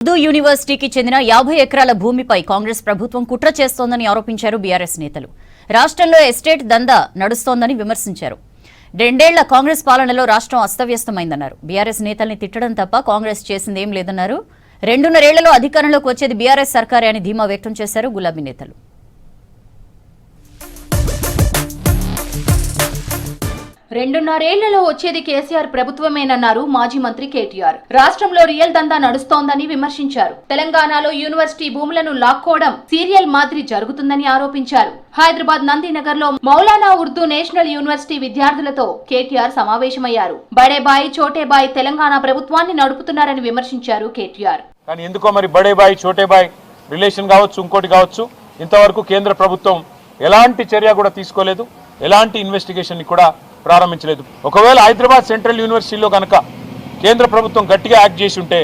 ఉర్దూ యూనివర్సిటీకి చెందిన 50 ఎకరాల భూమిపై కాంగ్రెస్ ప్రభుత్వం కుట్ర చేస్తోందని ఆరోపించారు బీఆర్ఎస్ నేతలు. రాష్ట్రంలో ఎస్టేట్ దందా నడుస్తోందని విమర్శించారు. రెండేళ్ల కాంగ్రెస్ పాలనలో రాష్ట్రం అస్తవ్యస్తమైందన్నారు. బీఆర్ఎస్ నేతల్ని తిట్టడం తప్ప కాంగ్రెస్ చేసిందేం లేదన్నారు. 2.5 ఏళ్లలో అధికారంలోకి వచ్చేది బీఆర్ఎస్ సర్కారే అని ధీమా వ్యక్తం చేశారు గులాబీ నేతలు. రెండున్నరేళ్లలో వచ్చేది కేసీఆర్ ప్రభుత్వమేనన్నారు మాజీ మంత్రి కేటీఆర్. రాష్ట్రంలో రియల్ దందా నడుస్తోందని విమర్శించారు. తెలంగాణలో యూనివర్సిటీ భూములను లాక్కోవడం సీరియల్ మాదిరి జరుగుతుందని ఆరోపించారు. హైదరాబాద్ నందినగర్ లో మౌలానా ఉర్దూ నేషనల్ యూనివర్సిటీ విద్యార్థులతో కేటీఆర్ సమావేశమయ్యారు. బడేబాయి చోటేబాయి తెలంగాణ ప్రభుత్వాన్ని నడుపుతున్నారని విమర్శించారు కేటీఆర్. కానీ ఎందుకో మరి బడేబాయి చోటేబాయి రిలేషన్ కావచ్చు, ఇంకోటి కావచ్చు, ఇంతవరకు కేంద్ర ప్రభుత్వం ఎలాంటి చర్య కూడా తీసుకోలేదు, ఎలాంటి ఇన్వెస్టిగేషన్ కూడా ప్రారంభించలేదు. ఒకవేళ హైదరాబాద్ సెంట్రల్ యూనివర్సిటీలో కనుక కేంద్ర ప్రభుత్వం గట్టిగా యాక్ట్ చేసి ఉంటే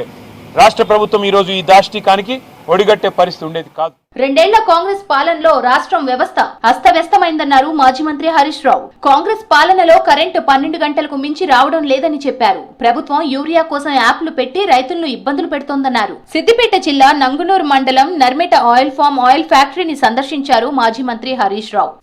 రాష్ట్ర ప్రభుత్వం ఈ రోజు ఈ దాష్టికానికి ఒడిగట్టే పరిస్థితి ఉండేది కాదు. 2 ఏళ్ల కాంగ్రెస్ పాలనలో రాష్ట్రం వ్యవస్థ అస్తవ్యస్తమైందన్నారు మాజీ మంత్రి హరీష్ రావు. కాంగ్రెస్ పాలనలో కరెంటు 12 గంటలకు మించి రావడం లేదని చెప్పారు. ప్రభుత్వం యూరియా కోసం యాప్లు పెట్టి రైతులను ఇబ్బందులు పెడుతోందన్నారు. సిద్దిపేట జిల్లా నంగునూరు మండలం నర్మెట ఆయిల్ ఫామ్ ఆయిల్ ఫ్యాక్టరీని సందర్శించారు మాజీ మంత్రి హరీష్ రావు.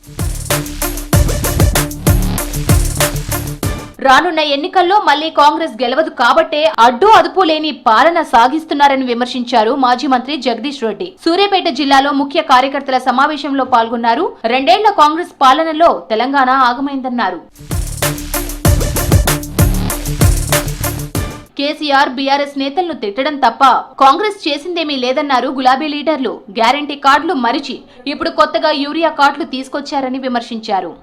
రానున్న ఎన్నికల్లో మళ్లీ కాంగ్రెస్ గెలవదు కాబట్టే అడ్డు అదుపు లేని పాలన సాగిస్తున్నారని విమర్శించారు మాజీ మంత్రి జగదీష్ రెడ్డి. సూర్యాపేట జిల్లాలో ముఖ్య కార్యకర్తల సమావేశంలో పాల్గొన్నారు. 2 ఏళ్ల కాంగ్రెస్ పాలనలో తెలంగాణ ఆగమైందన్నారు. కేసీఆర్ బీఆర్ఎస్ నేతలను తిట్టడం తప్ప కాంగ్రెస్ చేసిందేమీ లేదన్నారు గులాబీ లీడర్లు. గ్యారంటీ కార్డులు మరిచి ఇప్పుడు కొత్తగా యూరియా కార్డులు తీసుకొచ్చారని విమర్శించారు.